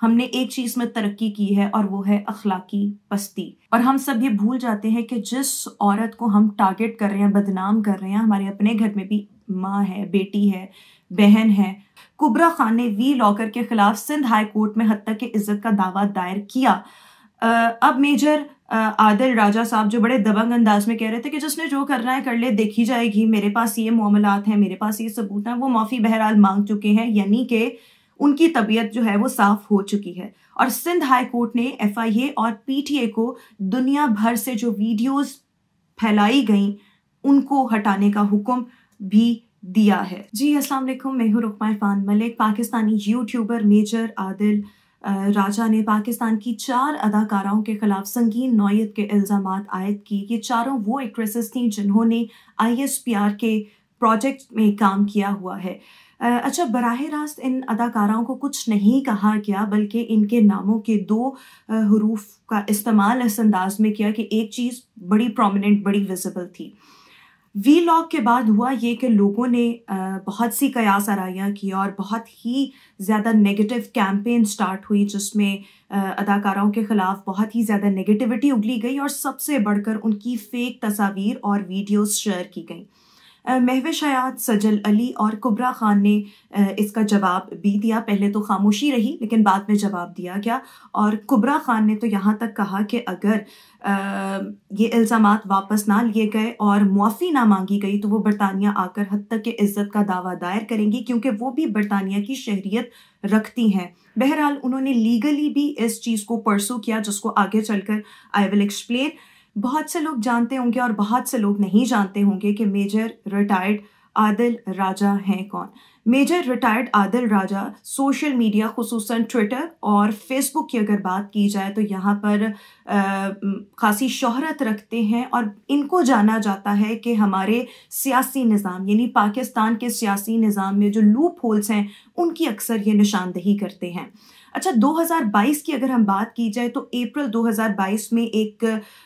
हमने एक चीज़ में तरक्की की है और वो है अखलाकी पस्ती। और हम सब ये भूल जाते हैं कि जिस औरत को हम टारगेट कर रहे हैं, बदनाम कर रहे हैं, हमारे अपने घर में भी माँ है, बेटी है, बहन है। कुबरा खान ने वी लॉकर के खिलाफ सिंध हाई कोर्ट में हद तक की इज्जत का दावा दायर किया। अब मेजर आदिल राजा साहब जो बड़े दबंग अंदाज में कह रहे थे कि जिसने जो करना है कर ले, देखी जाएगी, मेरे पास ये मामलात हैं, मेरे पास ये सबूत हैं, वो माफ़ी बहरहाल मांग चुके हैं, यानी कि उनकी तबीयत जो है वो साफ हो चुकी है। और सिंध हाई कोर्ट ने FIA और PTA को दुनिया भर से जो वीडियोस फैलाई गई उनको हटाने का हुक्म भी दिया है। जी अस्सलाम वालेकुम, मैं हूँ रुकमा इरफान मलिक। पाकिस्तानी यूट्यूबर मेजर आदिल राजा ने पाकिस्तान की 4 अदाकाराओं के खिलाफ संगीन नौयत के इल्ज़ामात आयद किए। ये चारों वो एक्ट्रेसेस थीं जिन्होंने ISPR के प्रोजेक्ट में काम किया हुआ है। अच्छा, बराह रास्त इन अदाकाराओं को कुछ नहीं कहा गया, बल्कि इनके नामों के 2 हरूफ का इस्तेमाल इस अंदाज में किया कि एक चीज़ बड़ी प्रोमिनेंट, बड़ी विजिबल थी। वी लॉग के बाद हुआ ये कि लोगों ने बहुत सी कयास आराइयाँ की और बहुत ही ज़्यादा नेगेटिव कैंपेन स्टार्ट हुई, जिसमें अदाकाराओं के ख़िलाफ़ बहुत ही ज़्यादा नेगेटिविटी उगली गई और सबसे बढ़कर उनकी फ़ेक तस्वीर और वीडियोस शेयर की गई। महविश हयात, सजल अली और कुबरा खान ने इसका जवाब भी दिया। पहले तो खामोशी रही, लेकिन बाद में जवाब दिया गया। और कुबरा खान ने तो यहाँ तक कहा कि अगर ये इल्ज़ामात वापस ना लिए गए और मुआफ़ी ना मांगी गई तो वो बरतानिया आकर हद तक के इज़्ज़त का दावा दायर करेंगी, क्योंकि वो भी बरतानिया की शहरियत रखती हैं। बहरहाल उन्होंने लीगली भी इस चीज़ को परसू किया, जिसको आगे चलकर आई विल एक्सप्लेन। बहुत से लोग जानते होंगे और बहुत से लोग नहीं जानते होंगे कि मेजर रिटायर्ड आदिल राजा हैं कौन। मेजर रिटायर्ड आदिल राजा सोशल मीडिया, खुसूसन ट्विटर और फेसबुक की अगर बात की जाए तो यहाँ पर खासी शोहरत रखते हैं और इनको जाना जाता है कि हमारे सियासी निज़ाम यानी पाकिस्तान के सियासी निज़ाम में जो लूप होल्स हैं उनकी अक्सर ये निशानदही करते हैं। अच्छा, 2022 की अगर हम बात की जाए तो अप्रैल 2022 में एक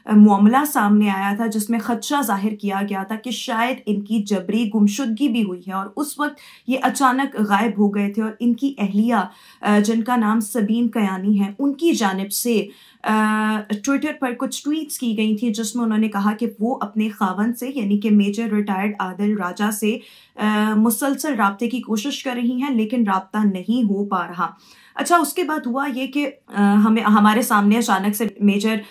मामला सामने आया था जिसमें खदशा जाहिर किया गया था कि शायद इनकी जबरी गुमशुदगी भी हुई है और उस वक्त ये अचानक गायब हो गए थे और इनकी अहलिया जिनका नाम सबीन कयानी है, उनकी जानिब से ट्विटर पर कुछ ट्वीट्स की गई थी जिसमें उन्होंने कहा कि वो अपने खावन से यानी कि मेजर रिटायर्ड आदिल राजा से मुसलसल राब्ते की कोशिश कर रही हैं, लेकिन राब्ता नहीं हो पा रहा। अच्छा, उसके बाद हुआ ये कि हमारे सामने अचानक से मेजर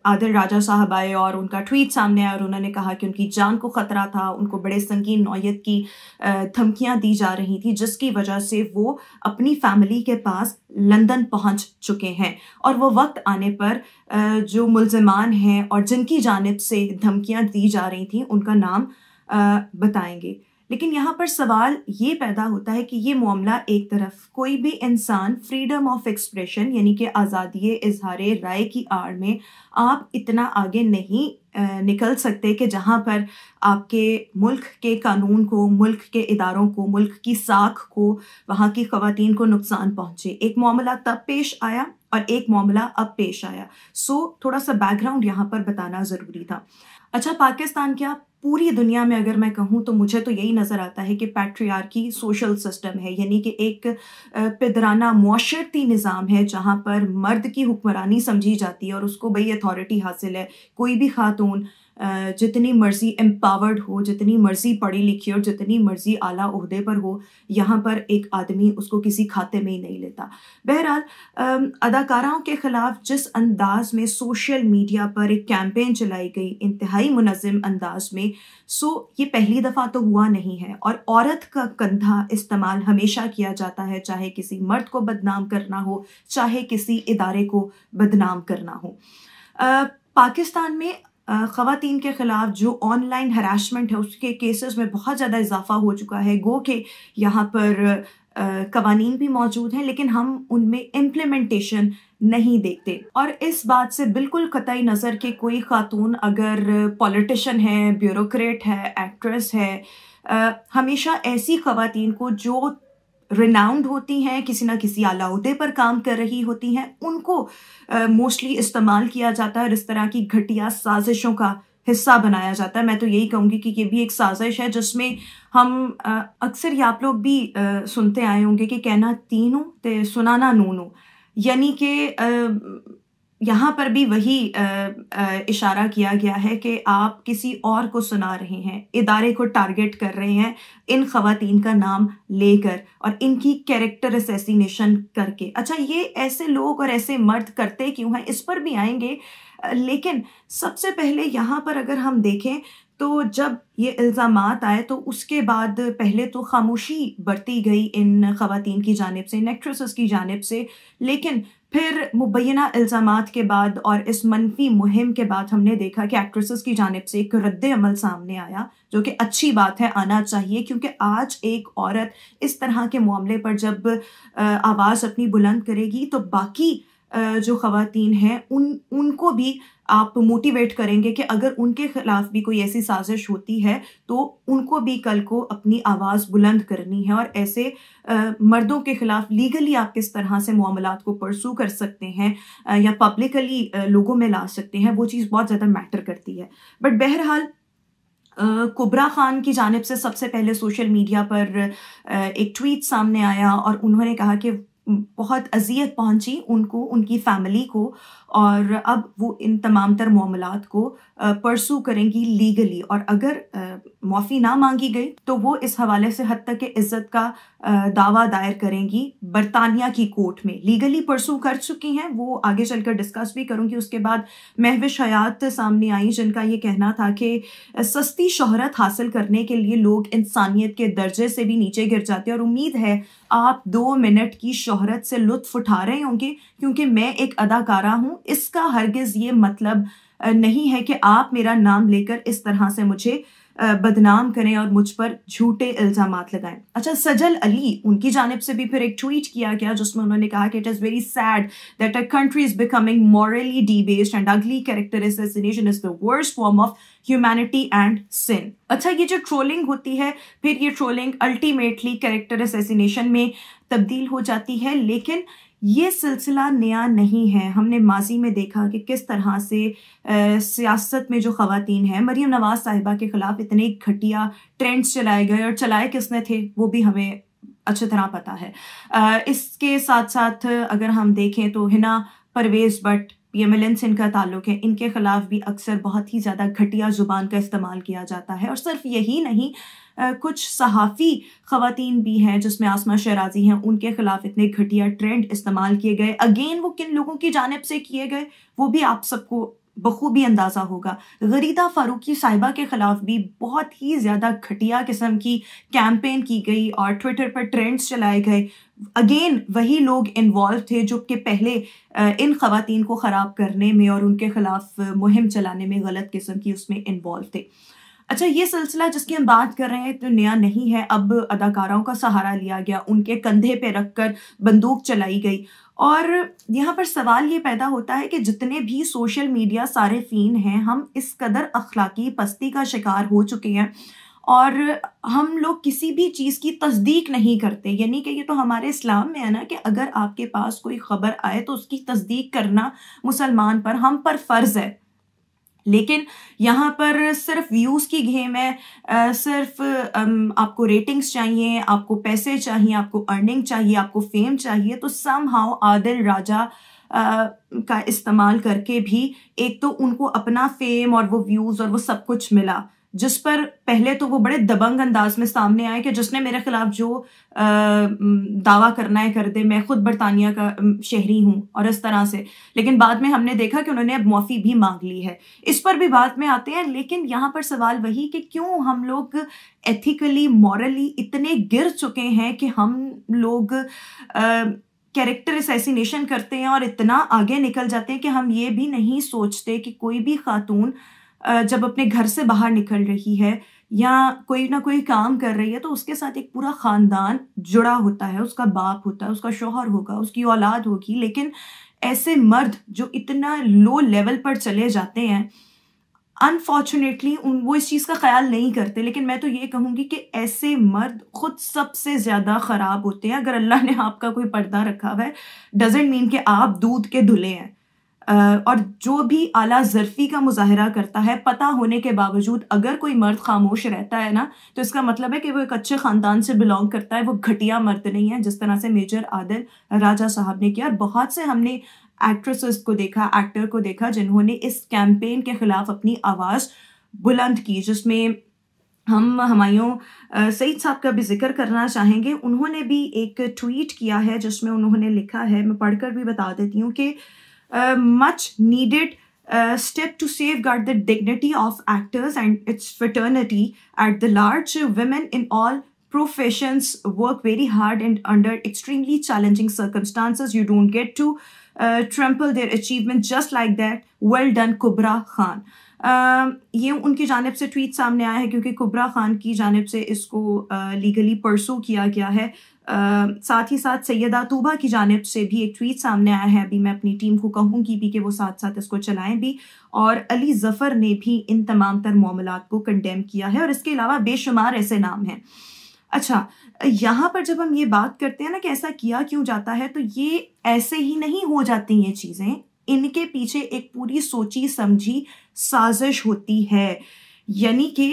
आदिल राजा साहब आए और उनका ट्वीट सामने आया और उन्होंने कहा कि उनकी जान को ख़तरा था, उनको बड़े संगीन नौयत की धमकियां दी जा रही थी, जिसकी वजह से वो अपनी फैमिली के पास लंदन पहुंच चुके हैं और वो वक्त आने पर जो मुल्ज़िमान हैं और जिनकी जानिब से धमकियां दी जा रही थी उनका नाम बताएंगे। लेकिन यहाँ पर सवाल ये पैदा होता है कि ये मामला एक तरफ, कोई भी इंसान फ्रीडम ऑफ एक्सप्रेशन यानी कि आज़ादी इजहार राय की आड़ में आप इतना आगे नहीं निकल सकते कि जहाँ पर आपके मुल्क के कानून को, मुल्क के इदारों को, मुल्क की साख को, वहाँ की ख़वातीन को नुकसान पहुँचे। एक मामला तब पेश आया और एक मामला अब पेश आया। थोड़ा सा बैकग्राउंड यहाँ पर बताना ज़रूरी था। अच्छा, पाकिस्तान क्या पूरी दुनिया में अगर मैं कहूँ तो मुझे तो यही नज़र आता है कि पैट्रियार्की सोशल सिस्टम है, यानी कि एक पिदराना मुआशरती निज़ाम है जहाँ पर मर्द की हुक्मरानी समझी जाती है और उसको बड़ी अथॉरिटी हासिल है। कोई भी खातून जितनी मर्जी एम्पावर्ड हो, जितनी मर्जी पढ़ी लिखी और जितनी मर्जी आला ओहदे पर हो, यहाँ पर एक आदमी उसको किसी खाते में ही नहीं लेता। बहरहाल अदाकाराओं के ख़िलाफ़ जिस अंदाज में सोशल मीडिया पर एक कैंपेन चलाई गई इंतहाई मुनज़्ज़म अंदाज में, ये पहली दफ़ा तो हुआ नहीं है और औरत का कंधा इस्तेमाल हमेशा किया जाता है, चाहे किसी मर्द को बदनाम करना हो, चाहे किसी इदारे को बदनाम करना हो। पाकिस्तान में ख़वातीन के ख़िलाफ़ जो ऑनलाइन हरासमेंट है उसके केसेस में बहुत ज़्यादा इजाफा हो चुका है। गो के यहाँ पर कवानीन भी मौजूद हैं, लेकिन हम उनमें इम्प्लीमेंटेशन नहीं देखते और इस बात से बिल्कुल कतई नज़र कि कोई खातून अगर पॉलिटिशियन है, ब्यूरोक्रेट है, एक्ट्रेस है, हमेशा ऐसी ख़वातीन को जो रिनाउंड होती हैं, किसी ना किसी आला ओहदे पर काम कर रही होती हैं, उनको मोस्टली इस्तेमाल किया जाता है और इस तरह की घटिया साजिशों का हिस्सा बनाया जाता है। मैं तो यही कहूँगी कि ये भी एक साजिश है जिसमें हम अक्सर ये आप लोग भी सुनते आए होंगे कि कहना तीनों ते सुनाना नूनू, यानी कि यहाँ पर भी वही इशारा किया गया है कि आप किसी और को सुना रहे हैं, इदारे को टारगेट कर रहे हैं इन खवातीन का नाम लेकर और इनकी कैरेक्टर असैसिनेशन करके। अच्छा, ये ऐसे लोग और ऐसे मर्द करते क्यों हैं, इस पर भी आएंगे। लेकिन सबसे पहले यहाँ पर अगर हम देखें तो जब ये इल्ज़ामात आए तो उसके बाद पहले तो खामोशी बरती गई इन खवातीन की जानिब से, इन एक्ट्रेसेस की जानिब से, लेकिन फिर मुबैना इल्ज़ामात के बाद और इस मनफी मुहिम के बाद हमने देखा कि एक्ट्रेसेस की जानिब से एक रद्द अमल सामने आया, जो कि अच्छी बात है, आना चाहिए, क्योंकि आज एक औरत इस तरह के मामले पर जब आवाज़ अपनी बुलंद करेगी तो बाकी जो खवातीन हैं उनको भी आप मोटिवेट करेंगे कि अगर उनके खिलाफ भी कोई ऐसी साजिश होती है तो उनको भी कल को अपनी आवाज़ बुलंद करनी है। और ऐसे मर्दों के खिलाफ लीगली आप किस तरह से मामलात को परसू कर सकते हैं या पब्लिकली लोगों में ला सकते हैं, वो चीज़ बहुत ज़्यादा मैटर करती है। बट बहरहाल कुबरा खान की जानिब से सबसे पहले सोशल मीडिया पर एक ट्वीट सामने आया और उन्होंने कहा कि बहुत अजियत पहुंची उनको, उनकी फैमिली को, और अब वो इन तमाम तर मामलात को परसू करेंगी लीगली, और अगर माफ़ी ना मांगी गई तो वो इस हवाले से हद तक के इज़्ज़त का दावा दायर करेंगी बरतानिया की कोर्ट में। लीगली परसू कर चुकी हैं, वो आगे चलकर डिस्कस भी करूँगी। उसके बाद महविश हयात सामने आई जिनका ये कहना था कि सस्ती शोहरत हासिल करने के लिए लोग इंसानियत के दर्जे से भी नीचे गिर जाते हैं, और उम्मीद है आप 2 मिनट की शोहरत से लुत्फ उठा रहे होंगे क्योंकि मैं एक अदाकारा हूँ। इसका हरगिज़ ये मतलब नहीं है कि आप मेरा नाम लेकर इस तरह से मुझे बदनाम करें और मुझ पर झूठे इल्ज़ामात लगाएं। अच्छा, सजल अली, उनकी जानिब से भी फिर एक ट्वीट किया गया जिसमें उन्होंने कहा कि it is very sad that a country is becoming morally debased and ugly character assassination is the worst form of humanity and sin. अच्छा, ये जो ट्रोलिंग होती है फिर ये ट्रोलिंग अल्टीमेटली कैरेक्टर असैसिनेशन में तब्दील हो जाती है, लेकिन ये सिलसिला नया नहीं है। हमने माजी में देखा कि किस तरह से सियासत में जो ख़वातीन हैं, मरीम नवाज़ साहिबा के ख़िलाफ़ इतने घटिया ट्रेंड्स चलाए गए, और चलाए किसने थे वो भी हमें अच्छी तरह पता है। इसके साथ साथ अगर हम देखें तो हिना परवेज़ बट PMLN से इनका ताल्लुक है, इनके ख़िलाफ़ भी अक्सर बहुत ही ज़्यादा घटिया ज़ुबान का इस्तेमाल किया जाता है। और सिर्फ यही नहीं, कुछ सहाफ़ी ख़वातीन भी हैं जिसमें आसमा शराजी हैं, उनके ख़िलाफ़ इतने घटिया ट्रेंड इस्तेमाल किए गए। अगेन वो किन लोगों की जानिब से किए गए वो भी आप सबको बखूबी अंदाज़ा होगा। गरीदा फ़ारूकी साहिबा के ख़िलाफ़ भी बहुत ही ज़्यादा घटिया किस्म की कैंपेन की गई और ट्विटर पर ट्रेंड्स चलाए गए। अगेन वही लोग इन्वॉल्व थे जो कि पहले इन ख़वातीन को ख़राब करने में और उनके ख़िलाफ़ मुहिम चलाने में गलत किस्म की उसमें इन्वॉल्व थे। अच्छा, ये सिलसिला जिसकी हम बात कर रहे हैं तो नया नहीं है। अब अदाकाराओं का सहारा लिया गया, उनके कंधे पे रखकर बंदूक चलाई गई, और यहाँ पर सवाल ये पैदा होता है कि जितने भी सोशल मीडिया सारिफीन हैं, हम इस कदर अखलाकी पस्ती का शिकार हो चुके हैं और हम लोग किसी भी चीज़ की तस्दीक नहीं करते। यानी कि ये तो हमारे इस्लाम में है ना कि अगर आपके पास कोई ख़बर आए तो उसकी तस्दीक करना मुसलमान पर, हम पर फ़र्ज़ है। लेकिन यहाँ पर सिर्फ व्यूज़ की गेम है, सिर्फ आपको रेटिंग्स चाहिए, आपको पैसे चाहिए, आपको अर्निंग चाहिए, आपको फेम चाहिए, तो समहाउ आदिल राजा का इस्तेमाल करके भी एक तो उनको अपना फेम और वो व्यूज़ और वो सब कुछ मिला, जिस पर पहले तो वो बड़े दबंग अंदाज में सामने आए कि जिसने मेरे खिलाफ जो दावा करना है कर दे, मैं खुद बरतानिया का शहरी हूँ और इस तरह से। लेकिन बाद में हमने देखा कि उन्होंने अब माफ़ी भी मांग ली है, इस पर भी बाद में आते हैं। लेकिन यहाँ पर सवाल वही कि क्यों हम लोग एथिकली मॉरली इतने गिर चुके हैं कि हम लोग कैरेक्टर असैसिनेशन करते हैं और इतना आगे निकल जाते हैं कि हम ये भी नहीं सोचते कि कोई भी खातून जब अपने घर से बाहर निकल रही है या कोई ना कोई काम कर रही है तो उसके साथ एक पूरा ख़ानदान जुड़ा होता है, उसका बाप होता है, उसका शौहर होगा, उसकी औलाद होगी। लेकिन ऐसे मर्द जो इतना लो लेवल पर चले जाते हैं, अनफॉर्चुनेटली वो इस चीज़ का ख्याल नहीं करते। लेकिन मैं तो ये कहूँगी कि ऐसे मर्द खुद सबसे ज़्यादा ख़राब होते हैं। अगर अल्लाह ने आपका कोई पर्दा रखा हुआ है, डजेंट मीन कि आप दूध के धुले हैं। और जो भी आला ज़र्फ़ी का मुज़ाहरा करता है पता होने के बावजूद अगर कोई मर्द खामोश रहता है ना, तो इसका मतलब है कि वो एक अच्छे ख़ानदान से बिलोंग करता है, वो घटिया मर्द नहीं है, जिस तरह से मेजर आदिल राजा साहब ने किया। और बहुत से हमने एक्ट्रेसेस को देखा, एक्टर को देखा जिन्होंने इस कैंपेन के ख़िलाफ़ अपनी आवाज़ बुलंद की, जिसमें हम हुमायूं सईद साहब का भी जिक्र करना चाहेंगे। उन्होंने भी एक ट्वीट किया है जिसमें उन्होंने लिखा है, मैं पढ़कर भी बता देती हूँ कि much needed step to safeguard the dignity of actors and its fraternity at the large. Women in all professions work very hard and under extremely challenging circumstances. You don't get to trample their achievement just like that. Well done, कुबरा Khan. ये उनकी जानिब से tweet सामने आया है क्योंकि कुबरा खान की जानिब से इसको लीगली परसू किया गया है। साथ ही साथ सैयदा तूबा की जानिब से भी एक ट्वीट सामने आया है। अभी मैं अपनी टीम को कहूँगी भी कि वो साथ साथ इसको चलाएं भी। और अली ज़फ़र ने भी इन तमाम तर मामलात को कंडेम किया है और इसके अलावा बेशुमार ऐसे नाम हैं। अच्छा, यहाँ पर जब हम ये बात करते हैं ना कि ऐसा किया क्यों जाता है, तो ये ऐसे ही नहीं हो जाती ये चीज़ें, इनके पीछे एक पूरी सोची समझी साजिश होती है। यानी कि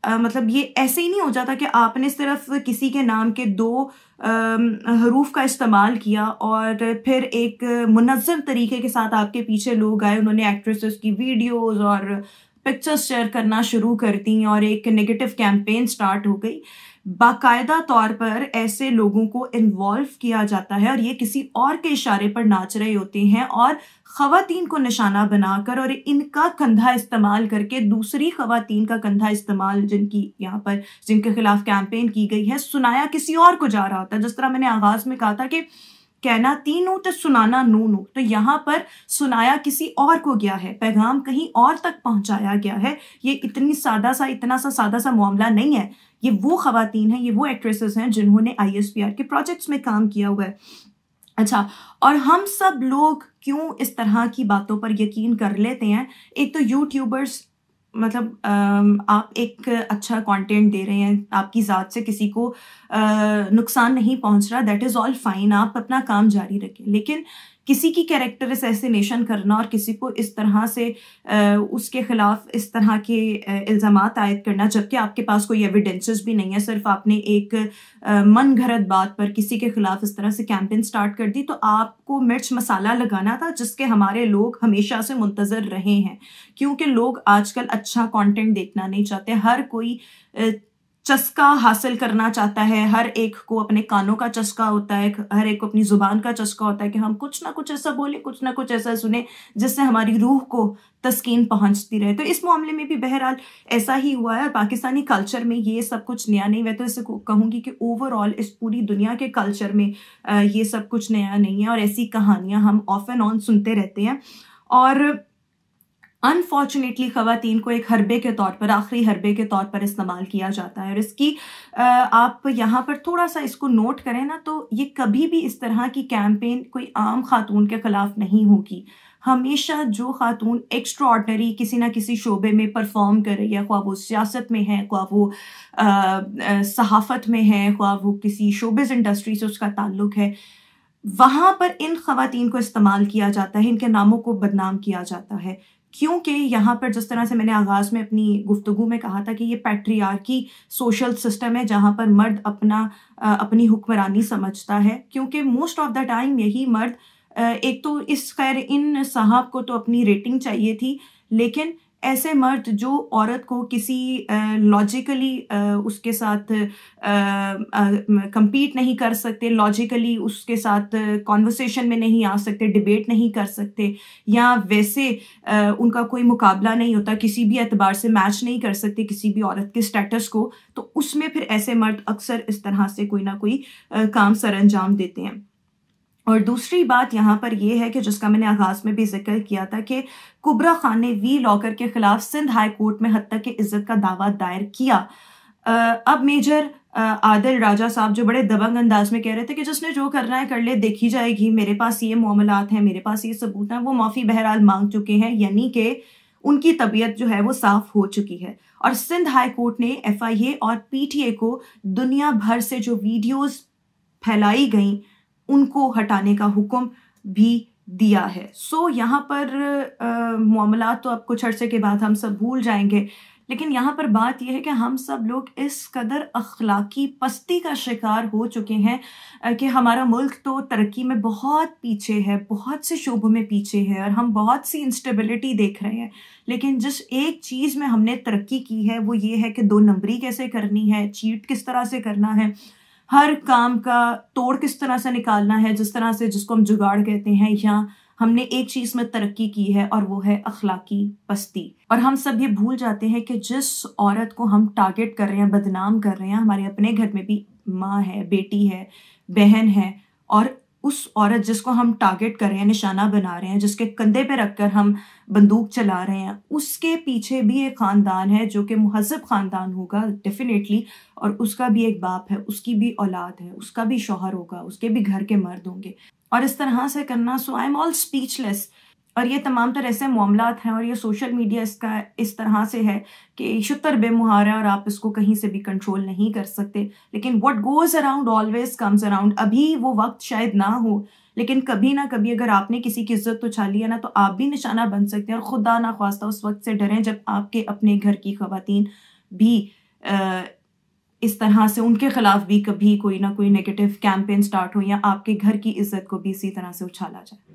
मतलब ये ऐसे ही नहीं हो जाता कि आपने सिर्फ किसी के नाम के 2 हरूफ का इस्तेमाल किया और फिर एक मुनज़्ज़म तरीके के साथ आपके पीछे लोग आए, उन्होंने एक्ट्रेसेस की वीडियोस और पिक्चर्स शेयर करना शुरू कर दी और एक नेगेटिव कैंपेन स्टार्ट हो गई। बाकायदा तौर पर ऐसे लोगों को इन्वॉल्व किया जाता है और ये किसी और के इशारे पर नाच रहे होते हैं और ख़वातीन को निशाना बनाकर और इनका कंधा इस्तेमाल करके दूसरी ख़वातीन का कंधा इस्तेमाल जिनके खिलाफ कैंपेन की गई है, सुनाया किसी और को जा रहा होता है। जिस तरह मैंने आगाज़ में कहा था कि कहना तीनों तो सुनाना नूनू, तो यहाँ पर सुनाया किसी और को गया है, पैगाम कहीं और तक पहुँचाया गया है। ये इतना सा सादा सा मामला नहीं है। ये वो ख़वातीन हैं, ये वो एक्ट्रेसेस हैं जिन्होंने ISPR के प्रोजेक्ट्स में काम किया हुआ है। अच्छा, और हम सब लोग क्यों इस तरह की बातों पर यकीन कर लेते हैं? एक तो यूट्यूबर्स, मतलब आप एक अच्छा कंटेंट दे रहे हैं, आपकी ज़ात से किसी को नुकसान नहीं पहुंच रहा, दैट इज़ ऑल फाइन, आप अपना काम जारी रखें। लेकिन किसी की कैरेक्टर असैसिनेशन करना और किसी को इस तरह से उसके ख़िलाफ़ इस तरह के इल्ज़ामात आयद करना, जबकि आपके पास कोई एविडेंसेस भी नहीं है, सिर्फ आपने एक मन घड़त बात पर किसी के ख़िलाफ़ इस तरह से कैंपेन स्टार्ट कर दी, तो आपको मिर्च मसाला लगाना था, जिसके हमारे लोग हमेशा से मुंतज़र रहे हैं। क्योंकि लोग आजकल अच्छा कंटेंट देखना नहीं चाहते, हर कोई चस्का हासिल करना चाहता है, हर एक को अपने कानों का चस्का होता है, हर एक को अपनी ज़ुबान का चस्का होता है कि हम कुछ ना कुछ ऐसा बोलें, कुछ ना कुछ ऐसा सुने जिससे हमारी रूह को तस्कीन पहुंचती रहे। तो इस मामले में भी बहरहाल ऐसा ही हुआ है और पाकिस्तानी कल्चर में ये सब कुछ नया नहीं। मैं तो इसे कहूँगी कि ओवरऑल इस पूरी दुनिया के कल्चर में ये सब कुछ नया नहीं है और ऐसी कहानियाँ हम ऑफ एंड ऑन सुनते रहते हैं। और अनफॉर्चुनेटली ख़वातीन को एक हरबे के तौर पर, आखिरी हरबे के तौर पर इस्तेमाल किया जाता है। और इसकी आप यहाँ पर थोड़ा सा इसको नोट करें ना, तो ये कभी भी इस तरह की कैंपेन कोई आम खातून के ख़िलाफ़ नहीं होगी। हमेशा जो खातून एक्स्ट्राऑर्डिनरी किसी ना किसी शोबे में परफॉर्म कर रही है, ख्वाह वो सियासत में है, ख्वाह वो सहाफ़त में है, ख्वाह वो किसी शोबिज़ इंडस्ट्री से उसका ताल्लुक़ है, वहाँ पर इन ख़वातीन को इस्तेमाल किया जाता है, इनके नामों को बदनाम किया जाता है। क्योंकि यहाँ पर जिस तरह से मैंने आगाज़ में अपनी गुफ्तगू में कहा था कि ये पैट्रियार्की सोशल सिस्टम है जहाँ पर मर्द अपनी हुक्मरानी समझता है। क्योंकि मोस्ट ऑफ द टाइम यही मर्द, एक तो इन साहब को तो अपनी रेटिंग चाहिए थी, लेकिन ऐसे मर्द जो औरत को किसी लॉजिकली उसके साथ compete नहीं कर सकते, लॉजिकली उसके साथ कॉन्वर्सेशन में नहीं आ सकते, डिबेट नहीं कर सकते, या वैसे उनका कोई मुकाबला नहीं होता, किसी भी एतबार से मैच नहीं कर सकते किसी भी औरत के स्टेटस को, तो उसमें फिर ऐसे मर्द अक्सर इस तरह से कोई ना कोई काम सर अंजाम देते हैं। और दूसरी बात यहाँ पर यह है कि जिसका मैंने आगाज़ में भी जिक्र किया था कि कुबरा खान ने वी लॉकर के ख़िलाफ़ सिंध हाई कोर्ट में हद तक के इज़्ज़त का दावा दायर किया। अब मेजर आदिल राजा साहब जो बड़े दबंग अंदाज में कह रहे थे कि जिसने जो करना है कर ले, देखी जाएगी, मेरे पास ये मामलात हैं, मेरे पास ये सबूत हैं, वो माफ़ी बहरहाल मांग चुके हैं, यानी कि उनकी तबीयत जो है वो साफ़ हो चुकी है। और सिंध हाई कोर्ट ने FIA और PTA को दुनिया भर से जो वीडियोज़ फैलाई गई उनको हटाने का हुक्म भी दिया है। सो यहाँ पर मामलात तो अब कुछ अरसे के बाद हम सब भूल जाएंगे, लेकिन यहाँ पर बात यह है कि हम सब लोग इस कदर अखलाकी पस्ती का शिकार हो चुके हैं कि हमारा मुल्क तो तरक्की में बहुत पीछे है, बहुत से शोबों में पीछे है, और हम बहुत सी इंस्टेबिलिटी देख रहे हैं। लेकिन जिस एक चीज़ में हमने तरक्की की है वो ये है कि 2 नंबरी कैसे करनी है, चीट किस तरह से करना है, हर काम का तोड़ किस तरह से निकालना है, जिस तरह से जिसको हम जुगाड़ कहते हैं। या हमने एक चीज़ में तरक्की की है और वो है अखलाकी पस्ती। और हम सब ये भूल जाते हैं कि जिस औरत को हम टारगेट कर रहे हैं, बदनाम कर रहे हैं, हमारे अपने घर में भी माँ है, बेटी है, बहन है, और उस औरत जिसको हम टारगेट कर रहे हैं, निशाना बना रहे हैं, जिसके कंधे पे रखकर हम बंदूक चला रहे हैं, उसके पीछे भी एक ख़ानदान है जो कि मुहज़्ज़ब ख़ानदान होगा डेफिनेटली, और उसका भी एक बाप है, उसकी भी औलाद है, उसका भी शौहर होगा, उसके भी घर के मर्द होंगे। और इस तरह से करना, सो आई एम ऑल स्पीचलेस। और ये तमाम तरह ऐसे मामलात हैं, और ये सोशल मीडिया इसका इस तरह से है कि शुतर बेमुहार है और आप इसको कहीं से भी कंट्रोल नहीं कर सकते। लेकिन what goes around always comes around. अभी वो वक्त शायद ना हो, लेकिन कभी ना कभी अगर आपने किसी की इज्जत उछाली है ना, तो आप भी निशाना बन सकते हैं। और खुदा ना ख्वास्ता उस वक्त से डरें जब आपके अपने घर की ख़वातीन भी इस तरह से उनके खिलाफ भी कभी कोई ना कोई नेगेटिव कैंपेन स्टार्ट हो, या आपके घर की इज्जत को भी इसी तरह से उछाला जाए।